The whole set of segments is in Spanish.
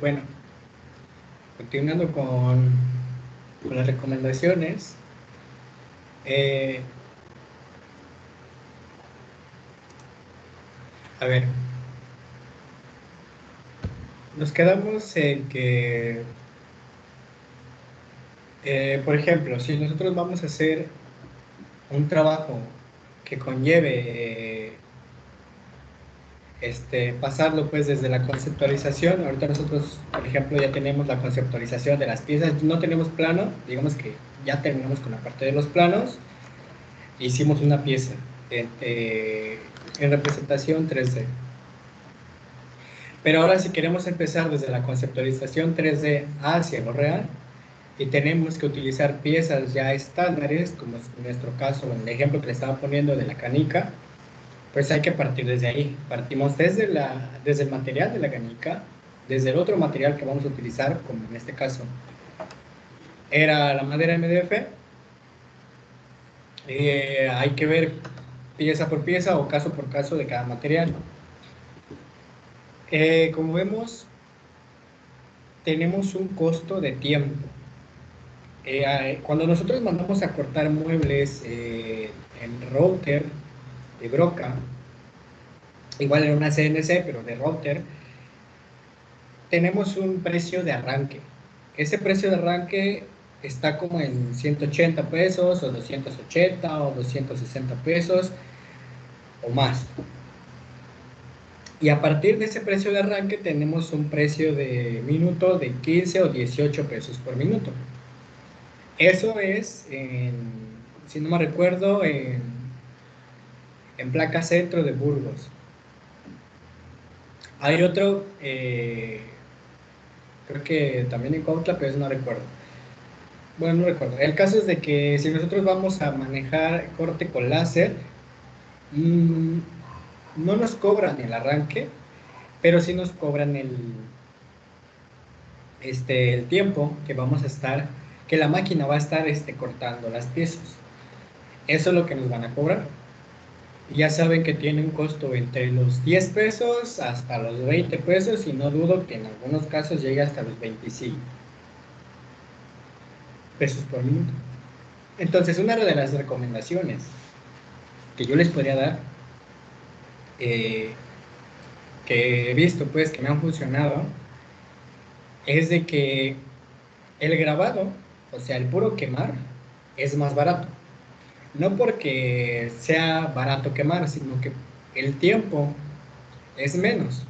Bueno, continuando con las recomendaciones, eh, a ver, nos quedamos en que, por ejemplo, si nosotros vamos a hacer un trabajo que conlleve pasarlo pues desde la conceptualización. Ahorita nosotros, por ejemplo, ya tenemos la conceptualización de las piezas, no tenemos plano, digamos que ya terminamos con la parte de los planos, hicimos una pieza en representación 3D. Pero ahora si queremos empezar desde la conceptualización 3D hacia lo real, y tenemos que utilizar piezas ya estándares, como en nuestro caso, en el ejemplo que le estaba poniendo de la canica, pues hay que partir desde ahí. Partimos desde el material de la canica, desde el otro material que vamos a utilizar, como en este caso era la madera MDF. Hay que ver pieza por pieza o caso por caso de cada material. Como vemos, tenemos un costo de tiempo. Cuando nosotros mandamos a cortar muebles en router de broca, igual en una CNC, pero de router, tenemos un precio de arranque. Ese precio de arranque está como en 180 pesos o 280 o 260 pesos o más. Y a partir de ese precio de arranque tenemos un precio de minuto de 15 o 18 pesos por minuto. Eso es, si no me recuerdo, en placa centro de Burgos. Hay otro, creo que también en Cuautla, pero eso no recuerdo. Bueno, no recuerdo. El caso es de que si nosotros vamos a manejar corte con láser, no nos cobran el arranque, pero sí nos cobran el tiempo que vamos a estar, que la máquina va a estar cortando las piezas. Eso es lo que nos van a cobrar. Ya saben que tiene un costo entre los 10 pesos hasta los 20 pesos y no dudo que en algunos casos llegue hasta los 25 pesos por minuto. Entonces, una de las recomendaciones que yo les podría dar, que he visto pues que me han funcionado, es de que el grabado, o sea, el puro quemar, es más barato. No porque sea barato quemar, sino que el tiempo es menos.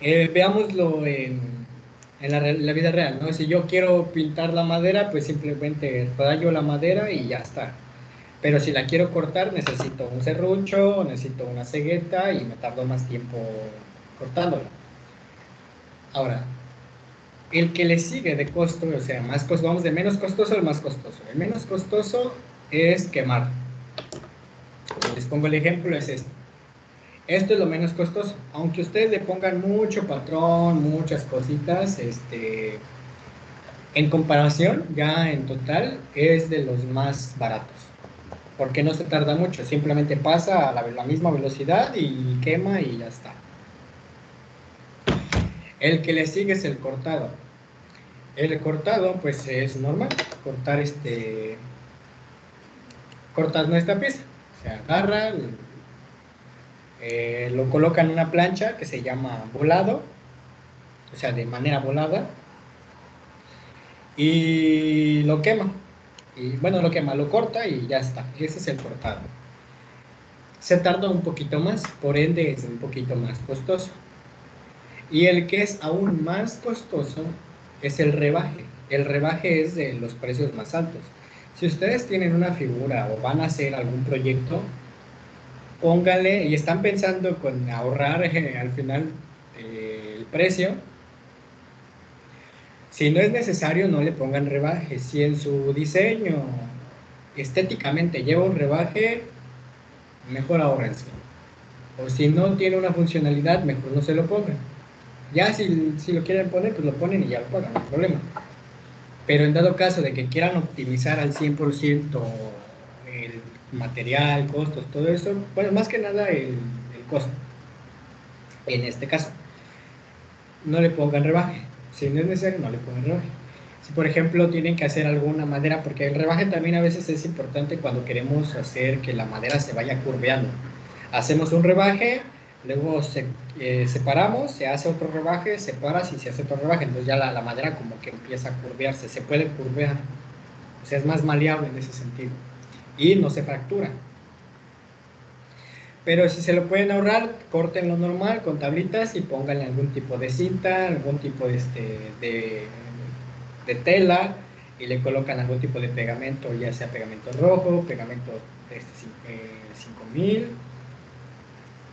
Veámoslo en la vida real, ¿no? Si yo quiero pintar la madera, pues simplemente tallo la madera y ya está. Pero si la quiero cortar, necesito un serrucho, necesito una cegueta y me tardo más tiempo cortándola. Ahora, el que le sigue de costo, o sea, más costoso, vamos de menos costoso al más costoso. El menos costoso es quemar. Les pongo el ejemplo, es esto. Esto es lo menos costoso. Aunque ustedes le pongan mucho patrón, muchas cositas, en comparación, ya en total, es de los más baratos. Porque no se tarda mucho, simplemente pasa a la misma velocidad y quema y ya está. El que le sigue es el cortado. El cortado, pues es normal, cortas nuestra pieza. Se agarra, lo coloca en una plancha que se llama volado, o sea, de manera volada, y lo quema. Y bueno, lo quema, lo corta y ya está. Ese es el cortado. Se tarda un poquito más, por ende es un poquito más costoso. Y el que es aún más costoso es el rebaje. El rebaje es de los precios más altos. Si ustedes tienen una figura o van a hacer algún proyecto, póngale y están pensando con ahorrar al final el precio. Si no es necesario, no le pongan rebaje. Si en su diseño estéticamente lleva un rebaje, mejor ahórrense. O si no tiene una funcionalidad, mejor no se lo pongan. Ya si lo quieren poner, pues lo ponen y ya lo pagan, no hay problema. Pero en dado caso de que quieran optimizar al 100% el material, costos, todo eso, bueno, más que nada el costo, en este caso. no le pongan rebaje. Si no es necesario, no le pongan rebaje. Si por ejemplo tienen que hacer alguna madera, porque el rebaje también a veces es importante cuando queremos hacer que la madera se vaya curveando. Hacemos un rebaje, luego separamos, se hace otro rebaje, separas y se hace otro rebaje. Entonces ya la madera como que empieza a curvearse, se puede curvear. O sea, es más maleable en ese sentido. Y no se fractura. Pero si se lo pueden ahorrar, corten lo normal con tablitas y pónganle algún tipo de cinta, algún tipo de tela y le colocan algún tipo de pegamento, ya sea pegamento rojo, pegamento 5000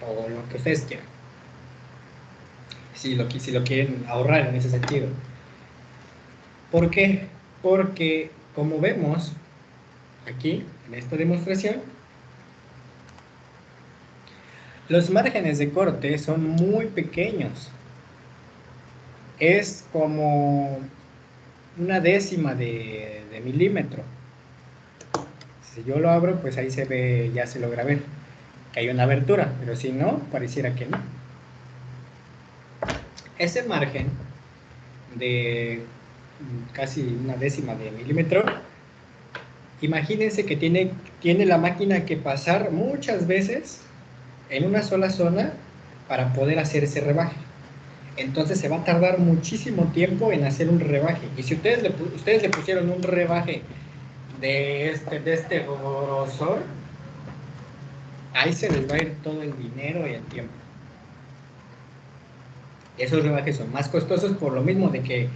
o lo que ustedes quieran. Si lo quieren ahorrar en ese sentido. ¿Por qué? Porque como vemos aquí en esta demostración, los márgenes de corte son muy pequeños. Es como una décima de milímetro. Si yo lo abro, pues ahí se ve, ya se logra ver que hay una abertura, pero si no, pareciera que no. Ese margen de casi una décima de milímetro, imagínense que tiene la máquina que pasar muchas veces en una sola zona para poder hacer ese rebaje. Entonces se va a tardar muchísimo tiempo en hacer un rebaje. Y si ustedes le pusieron un rebaje de este grosor, ahí se les va a ir todo el dinero y el tiempo. Esos rebajes son más costosos por lo mismo de que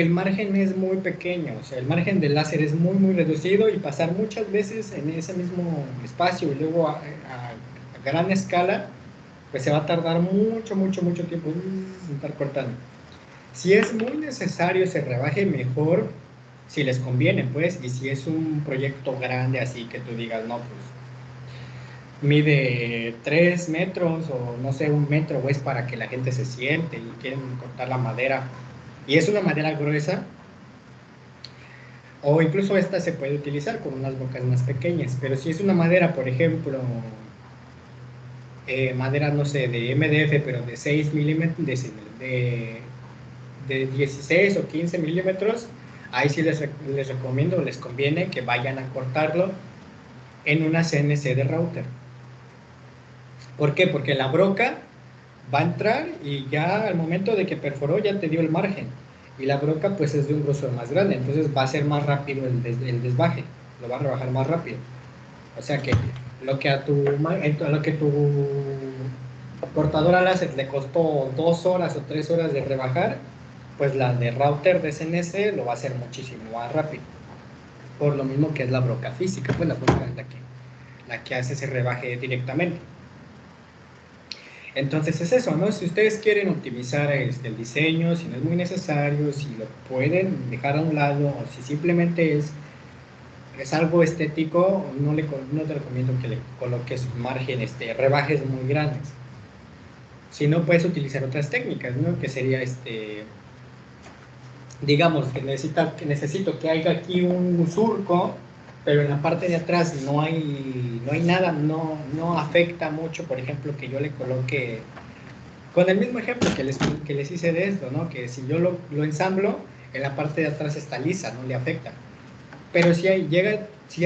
el margen es muy pequeño, o sea, el margen del láser es muy, muy reducido y pasar muchas veces en ese mismo espacio y luego a gran escala, pues se va a tardar mucho, mucho, mucho tiempo en estar cortando. Si es muy necesario se rebaje, mejor si les conviene, pues, y si es un proyecto grande así que tú digas, no, pues mide 3 metros o no sé, 1 metro, o es para que la gente se siente y quieren cortar la madera y es una madera gruesa, o incluso esta se puede utilizar con unas bocas más pequeñas, pero si es una madera, por ejemplo, madera, no sé, de MDF, pero de 6 milímetros, de 16 o 15 milímetros, ahí sí les recomiendo, les conviene que vayan a cortarlo en una CNC de router. ¿Por qué? Porque la broca va a entrar y ya al momento de que perforó ya te dio el margen. Y la broca pues es de un grosor más grande, entonces va a ser más rápido el desbaje, lo va a rebajar más rápido. O sea que lo que a tu cortadora láser le costó 2 horas o 3 horas de rebajar, pues la de router de CNC lo va a hacer muchísimo más rápido. Por lo mismo que es la broca física, pues la broca es la que hace ese rebaje directamente. Entonces es eso, ¿no? Si ustedes quieren optimizar el diseño, si no es muy necesario, si lo pueden dejar a un lado, o si simplemente es algo estético, no te recomiendo que le coloques margen, rebajes muy grandes. Si no, puedes utilizar otras técnicas, ¿no? Que sería, digamos, que necesito que haya aquí un surco, pero en la parte de atrás no hay nada, no afecta mucho, por ejemplo, que yo le coloque, con el mismo ejemplo que les hice de esto, ¿no? Que si yo lo ensamblo, en la parte de atrás está lisa, no le afecta. Pero si ahí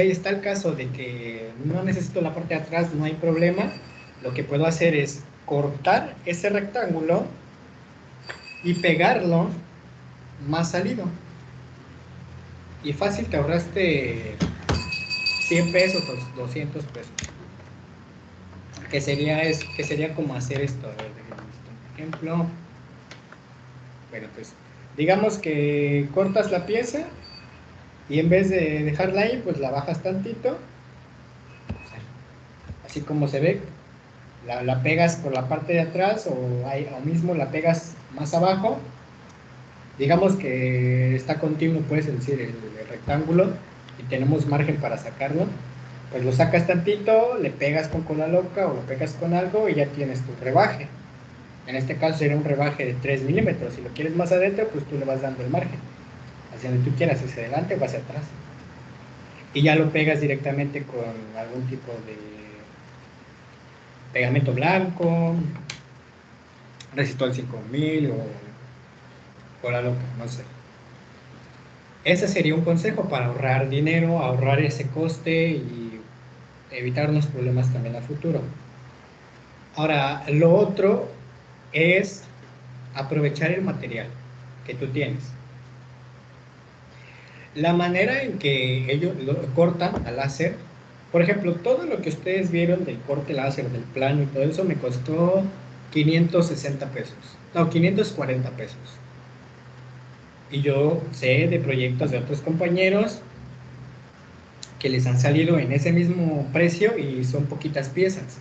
está el caso de que no necesito la parte de atrás, no hay problema, lo que puedo hacer es cortar ese rectángulo y pegarlo más salido. Y fácil, te ahorraste 100 pesos o 200 pesos. Que sería como hacer esto. A ver, por ejemplo, bueno, pues digamos que cortas la pieza y en vez de dejarla ahí, pues la bajas tantito, así como se ve, la pegas por la parte de atrás o mismo la pegas más abajo. Digamos que está continuo, puedes decir, el rectángulo y tenemos margen para sacarlo. Pues lo sacas tantito, le pegas con cola loca o lo pegas con algo y ya tienes tu rebaje. En este caso sería un rebaje de 3 milímetros. Si lo quieres más adentro, pues tú le vas dando el margen. Hacia donde tú quieras, hacia adelante o hacia atrás. Y ya lo pegas directamente con algún tipo de pegamento blanco, Resistol 5000 o la loca, no sé. Ese sería un consejo para ahorrar dinero, ahorrar ese coste y evitarnos problemas también a futuro. Ahora, lo otro es aprovechar el material que tú tienes. La manera en que ellos lo cortan al láser, por ejemplo, todo lo que ustedes vieron del corte láser, del plano y todo eso, me costó 560 pesos. No, 540 pesos. Y yo sé de proyectos de otros compañeros que les han salido en ese mismo precio y son poquitas piezas.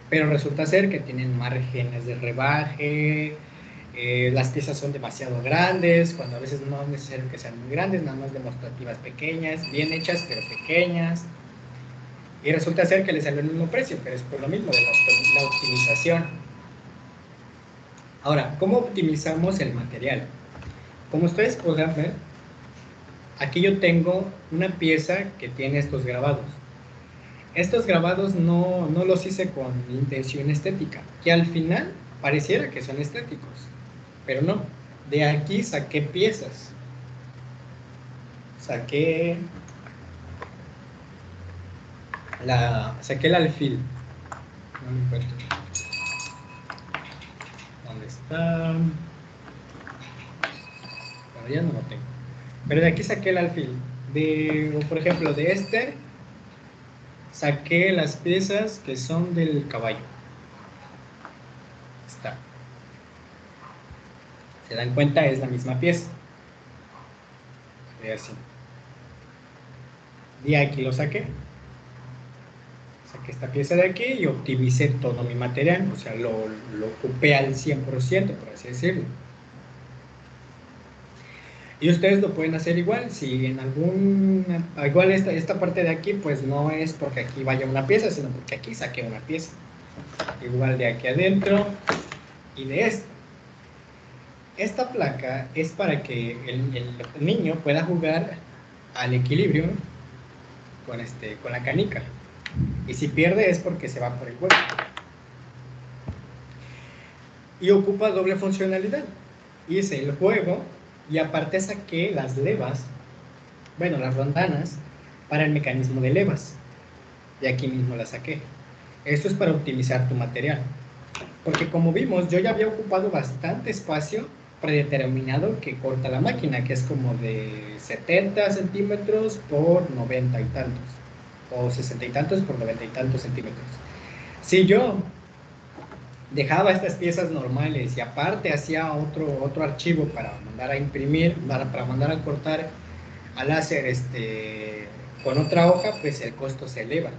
Pero resulta ser que tienen márgenes de rebaje, las piezas son demasiado grandes, cuando a veces no es necesario que sean muy grandes, nada más demostrativas pequeñas, bien hechas pero pequeñas. Y resulta ser que les salió el mismo precio, pero es por lo mismo de la optimización. Ahora, ¿cómo optimizamos el material? Como ustedes podrán ver, aquí yo tengo una pieza que tiene estos grabados. Estos grabados no los hice con intención estética, que al final pareciera que son estéticos, pero no. De aquí saqué piezas. Saqué el alfil. No me encuentro. ¿Dónde está? Bueno, ya no lo tengo. Pero de aquí saqué el alfil. Por ejemplo, de este saqué las piezas que son del caballo. Está. ¿Se dan cuenta? Es la misma pieza. Así. Y aquí lo saqué. Saqué esta pieza de aquí y optimicé todo mi material. O sea, lo ocupé al 100%, por así decirlo. Y ustedes lo pueden hacer igual, si en igual esta parte de aquí, pues no es porque aquí vaya una pieza, sino porque aquí saqué una pieza. Igual de aquí adentro y de esta. Esta placa es para que el niño pueda jugar al equilibrio con la canica. Y si pierde es porque se va por el hueco. Y ocupa doble funcionalidad. Hice el juego y aparte saqué las levas, bueno, las rondanas, para el mecanismo de levas. De aquí mismo las saqué. Esto es para optimizar tu material. Porque como vimos, yo ya había ocupado bastante espacio predeterminado que corta la máquina, que es como de 70 centímetros por 90 y tantos. O 60 y tantos por 90 y tantos centímetros. Si yo dejaba estas piezas normales y aparte hacía otro archivo para mandar a imprimir, para mandar a cortar al láser con otra hoja, pues el costo se eleva.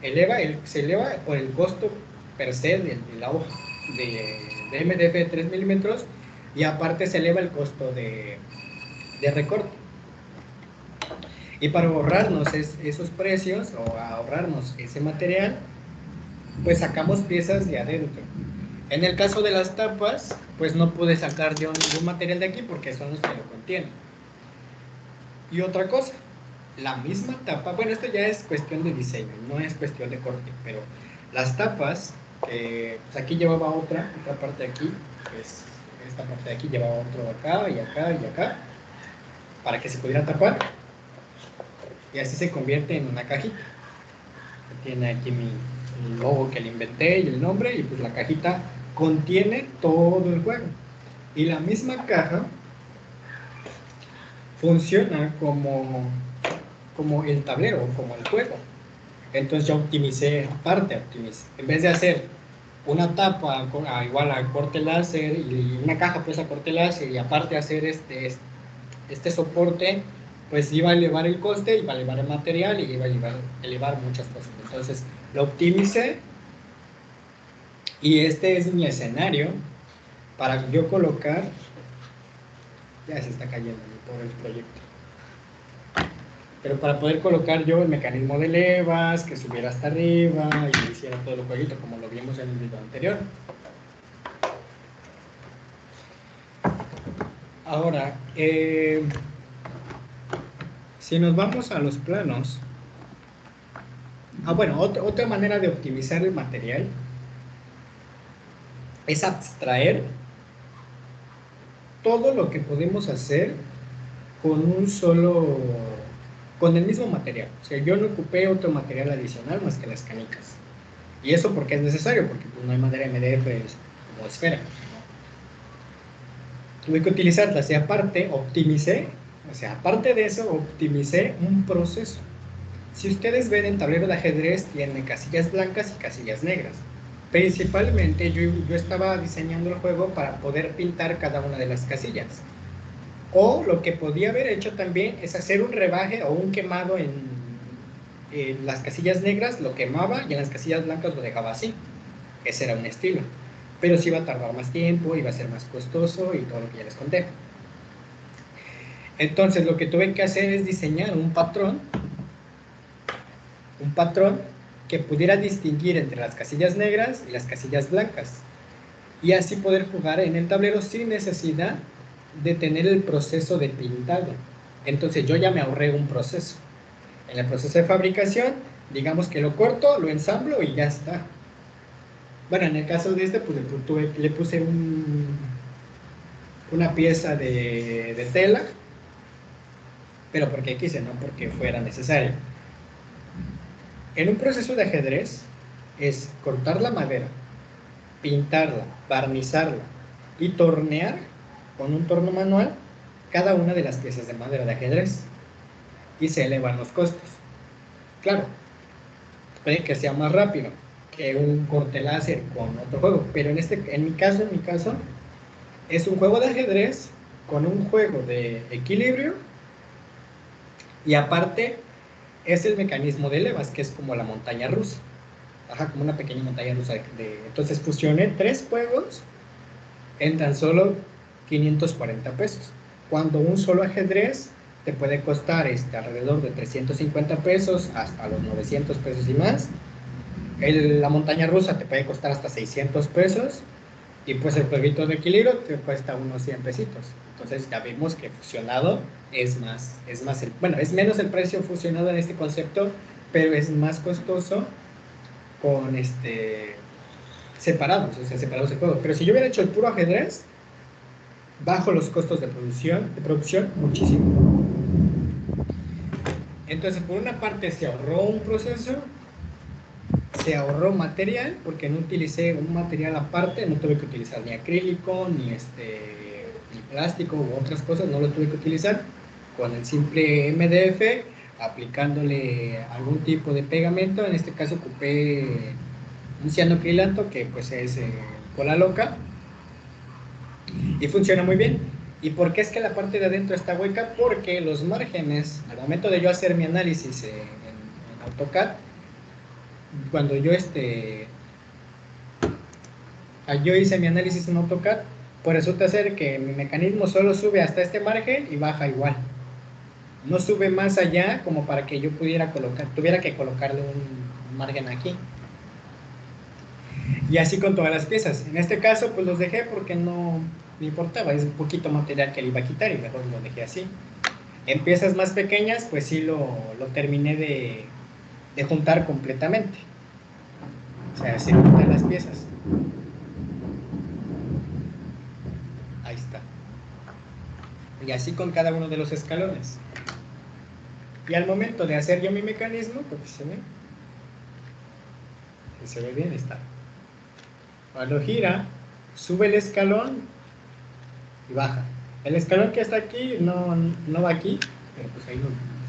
Se eleva por el costo per se de la hoja de MDF de 3 milímetros y aparte se eleva el costo de recorte. Y para ahorrarnos esos precios o ahorrarnos ese material, pues sacamos piezas de adentro. En el caso de las tapas, pues no pude sacar yo ningún material de aquí porque son los que lo contienen. Y otra cosa, la misma tapa, bueno, esto ya es cuestión de diseño, no es cuestión de corte, pero las tapas, pues aquí llevaba otra parte de aquí, pues esta parte de aquí llevaba otro acá y acá y acá, para que se pudiera tapar, y así se convierte en una cajita. Tiene aquí mi logo que le inventé y el nombre, y pues la cajita contiene todo el juego. Y la misma caja funciona como el tablero, como el juego. Entonces yo optimicé aparte, en vez de hacer una tapa igual a corte láser y una caja pues a corte láser y aparte hacer este soporte, pues iba a elevar el coste, iba a elevar el material y iba a elevar muchas cosas. Entonces lo optimicé y este es mi escenario para yo colocar, ya se está cayendo todo el proyecto, pero para poder colocar yo el mecanismo de levas, que subiera hasta arriba y hiciera todo el jueguito como lo vimos en el video anterior. Ahora, si nos vamos a los planos, bueno, otra manera de optimizar el material es abstraer todo lo que podemos hacer con con el mismo material. O sea, yo no ocupé otro material adicional más que las canicas. Y eso porque es necesario, porque pues, no hay madera MDF como esfera. Tuve que utilizarlas y aparte optimicé, o sea, aparte de eso, optimicé un proceso. Si ustedes ven en tablero de ajedrez, tiene casillas blancas y casillas negras. Principalmente yo estaba diseñando el juego para poder pintar cada una de las casillas. O lo que podía haber hecho también es hacer un rebaje o un quemado en las casillas negras, lo quemaba y en las casillas blancas lo dejaba así. Ese era un estilo. Pero sí iba a tardar más tiempo, iba a ser más costoso y todo lo que ya les conté. Entonces lo que tuve que hacer es diseñar un patrón que pudiera distinguir entre las casillas negras y las casillas blancas. Y así poder jugar en el tablero sin necesidad de tener el proceso de pintado. Entonces yo ya me ahorré un proceso. En el proceso de fabricación, digamos que lo corto, lo ensamblo y ya está. Bueno, en el caso de este, pues le puse una pieza de tela, pero porque quise, no porque fuera necesario. En un proceso de ajedrez es cortar la madera, pintarla, barnizarla y tornear con un torno manual cada una de las piezas de madera de ajedrez. Y se elevan los costos. Claro, puede que sea más rápido que un corte láser con otro juego, pero en mi caso, es un juego de ajedrez con un juego de equilibrio y aparte es el mecanismo de levas, que es como la montaña rusa. Ajá, como una pequeña montaña rusa. Entonces fusioné 3 juegos en tan solo 540 pesos. Cuando un solo ajedrez te puede costar alrededor de 350 pesos hasta los 900 pesos y más. La montaña rusa te puede costar hasta 600 pesos y pues el jueguito de equilibrio te cuesta unos 100 pesitos. Entonces ya vimos que fusionado es menos el precio fusionado en este concepto, pero es más costoso con separados, o sea, separados de juego. Pero si yo hubiera hecho el puro ajedrez, bajo los costos de producción muchísimo. Entonces, por una parte se ahorró un proceso, se ahorró material, porque no utilicé un material aparte, no tuve que utilizar ni acrílico, ni plástico u otras cosas, no lo tuve que utilizar. Con el simple MDF, aplicándole algún tipo de pegamento, en este caso ocupé un cianocrilato, que pues es cola loca, y funciona muy bien. ¿Y por qué es que la parte de adentro está hueca? Porque los márgenes, al momento de yo hacer mi análisis en AutoCAD, cuando yo hice mi análisis en AutoCAD, pues resulta ser que mi mecanismo solo sube hasta este margen y baja igual. No sube más allá como para que yo tuviera que colocarle un margen aquí. Y así con todas las piezas. En este caso, pues los dejé porque no me importaba, es un poquito material que le iba a quitar y mejor lo dejé así. En piezas más pequeñas, pues sí lo terminé de juntar completamente. O sea, se juntan las piezas. Ahí está. Y así con cada uno de los escalones. Y al momento de hacer yo mi mecanismo, pues se ve. Si se ve bien, está. Cuando gira, sube el escalón y baja. El escalón que está aquí no va aquí, pero pues ahí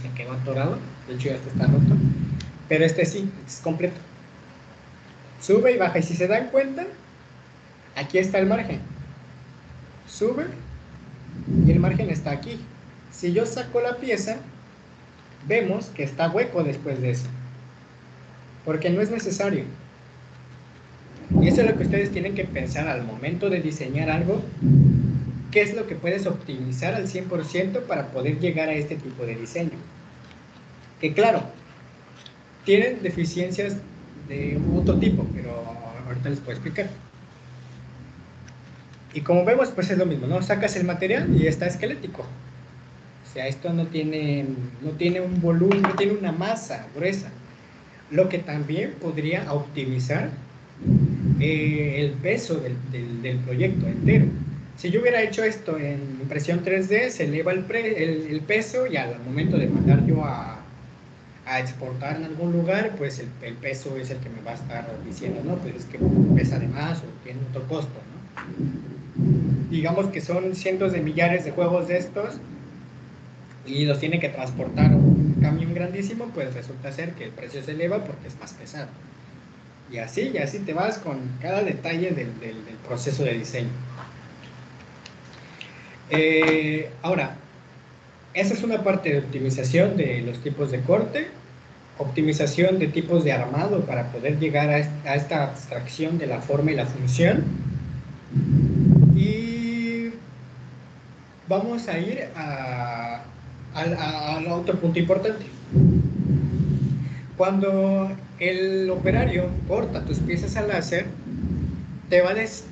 se quedó atorado. De hecho ya está roto. Pero sí, es completo. Sube y baja. Y si se dan cuenta, aquí está el margen. Sube y el margen está aquí. Si yo saco la pieza, vemos que está hueco después de eso. Porque no es necesario. Y eso es lo que ustedes tienen que pensar al momento de diseñar algo. ¿Qué es lo que puedes optimizar al 100% para poder llegar a este tipo de diseño? Que claro, tienen deficiencias de otro tipo, pero ahorita les puedo explicar. Y como vemos, pues es lo mismo, ¿no? Sacas el material y está esquelético. O sea, esto no tiene un volumen, no tiene una masa gruesa. Lo que también podría optimizar el peso del proyecto entero. Si yo hubiera hecho esto en impresión 3D, se eleva el peso y al momento de mandar yo a exportar en algún lugar, pues el peso es el que me va a estar diciendo, no, pues es que pesa de más o tiene otro costo, ¿no? Digamos que son cientos de millares de juegos de estos y los tiene que transportar un camión grandísimo, pues resulta ser que el precio se eleva porque es más pesado. Y así te vas con cada detalle del proceso de diseño. Ahora, esa es una parte de optimización de los tipos de corte, optimización de tipos de armado para poder llegar a esta abstracción de la forma y la función. Y vamos a ir al otro punto importante. Cuando el operario corta tus piezas al láser,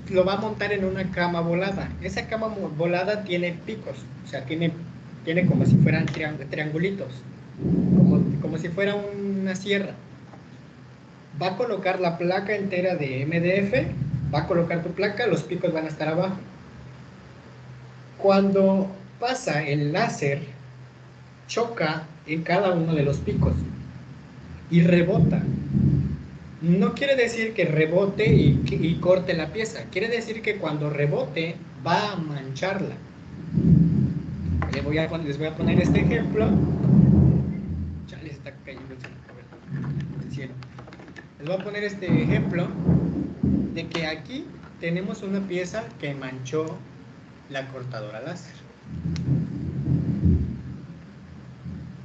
lo va a montar en una cama volada. Esa cama volada tiene picos, o sea, tiene como si fueran triangulitos, como si fuera una sierra. Va a colocar la placa entera de MDF, va a colocar tu placa, los picos van a estar abajo. Cuando pasa el láser, choca en cada uno de los picos y rebota. No quiere decir que rebote y corte la pieza, quiere decir que cuando rebote va a mancharla. Les voy a poner este ejemplo. Chale, está cayendo el cielo. Les voy a poner este ejemplo de que aquí tenemos una pieza que manchó la cortadora láser.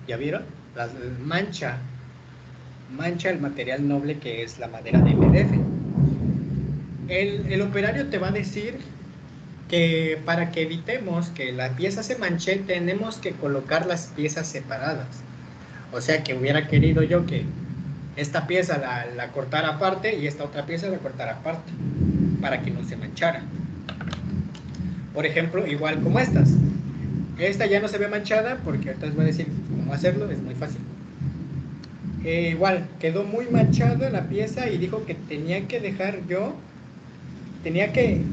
¿Ya vieron? Mancha el material noble que es la madera de MDF. El operario te va a decir que para que evitemos que la pieza se manche, tenemos que colocar las piezas separadas. O sea que hubiera querido yo que esta pieza la cortara aparte y esta otra pieza la cortara aparte, para que no se manchara. Por ejemplo, igual como estas. Esta ya no se ve manchada porque ahorita les voy a decir cómo hacerlo, es muy fácil. Igual, quedó muy manchada la pieza y dijo que tenía que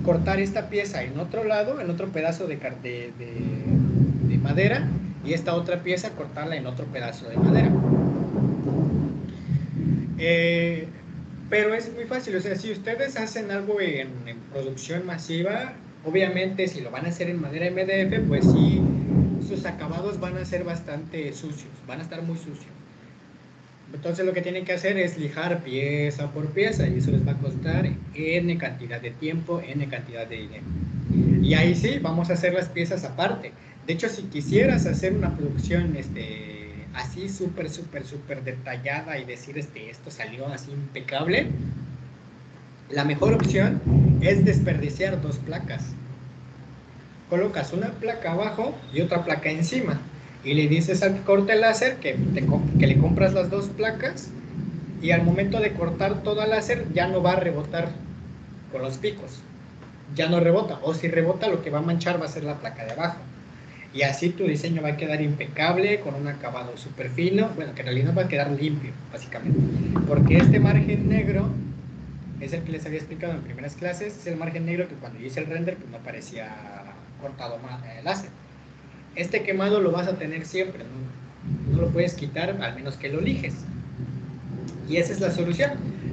cortar esta pieza en otro lado, en otro pedazo de madera, y esta otra pieza cortarla en otro pedazo de madera. Pero es muy fácil, o sea, si ustedes hacen algo en producción masiva, obviamente si lo van a hacer en madera MDF, pues sí, sus acabados van a ser bastante sucios, van a estar muy sucios. Entonces lo que tienen que hacer es lijar pieza por pieza y eso les va a costar N cantidad de tiempo, N cantidad de dinero. Y ahí sí, vamos a hacer las piezas aparte. De hecho, si quisieras hacer una producción así súper detallada y decir esto salió así impecable, la mejor opción es desperdiciar dos placas. Colocas una placa abajo y otra placa encima. Y le dices al corte láser que le compras las dos placas y al momento de cortar todo el láser ya no va a rebotar con los picos. Ya no rebota, o si rebota lo que va a manchar va a ser la placa de abajo. Y así tu diseño va a quedar impecable, con un acabado súper fino, bueno, que en realidad va a quedar limpio, básicamente. Porque este margen negro es el que les había explicado en primeras clases, es el margen negro que cuando yo hice el render pues no parecía cortado láser. Este quemado lo vas a tener siempre, no lo puedes quitar al menos que lo lijes. Y esa es la solución.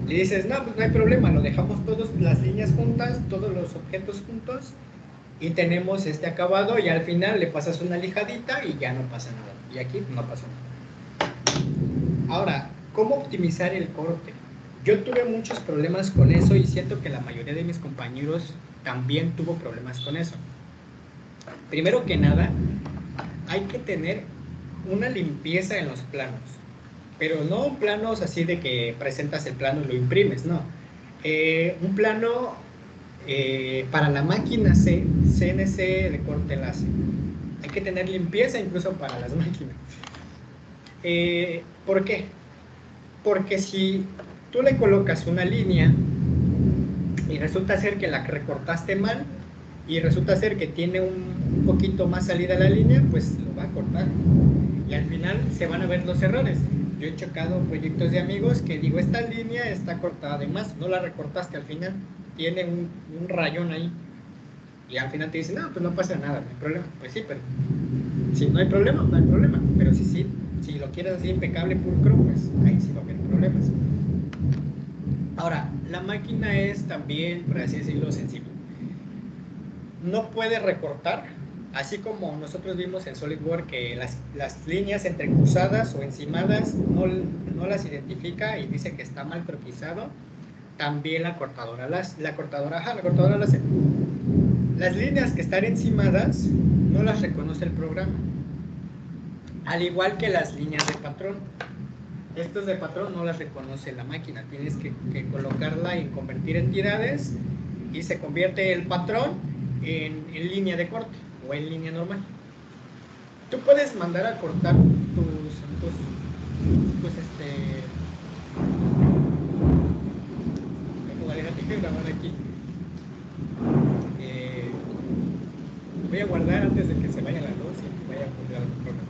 Le dices, no, pues no hay problema, lo dejamos todas las líneas juntas, todos los objetos juntos y tenemos este acabado y al final le pasas una lijadita y ya no pasa nada. Y aquí no pasó nada. Ahora, ¿cómo optimizar el corte? Yo tuve muchos problemas con eso y siento que la mayoría de mis compañeros también tuvo problemas con eso. Primero que nada, hay que tener una limpieza en los planos, pero no planos así de que presentas el plano y lo imprimes, no. Un plano para la máquina CNC de corte láser. Hay que tener limpieza incluso para las máquinas. ¿Por qué? Porque si tú le colocas una línea y resulta ser que la recortaste mal, y resulta ser que tiene un poquito más salida la línea, pues lo va a cortar y al final se van a ver los errores. Yo he checado proyectos de amigos que digo, esta línea está cortada, además no la recortaste al final, tiene un rayón ahí. Y al final te dicen, no, pues no pasa nada, no hay problema. Pues sí, pero si no hay problema, no hay problema. Pero si lo quieres así impecable, pulcro, pues ahí sí va a haber problemas. Ahora, la máquina es también, por así decirlo, sensible. No puede recortar, así como nosotros vimos en SolidWorks que las líneas entrecruzadas o encimadas no las identifica y dice que está mal croquisado. También la cortadora las hace. Las líneas que están encimadas no las reconoce el programa, al igual que las líneas de patrón. Estos de patrón no las reconoce la máquina, tienes que colocarla y convertir entidades y se convierte el patrón en línea de corte o en línea normal. Tú puedes mandar a cortar aquí. Voy a guardar antes de que se vaya la luz y vaya a poner algún problema.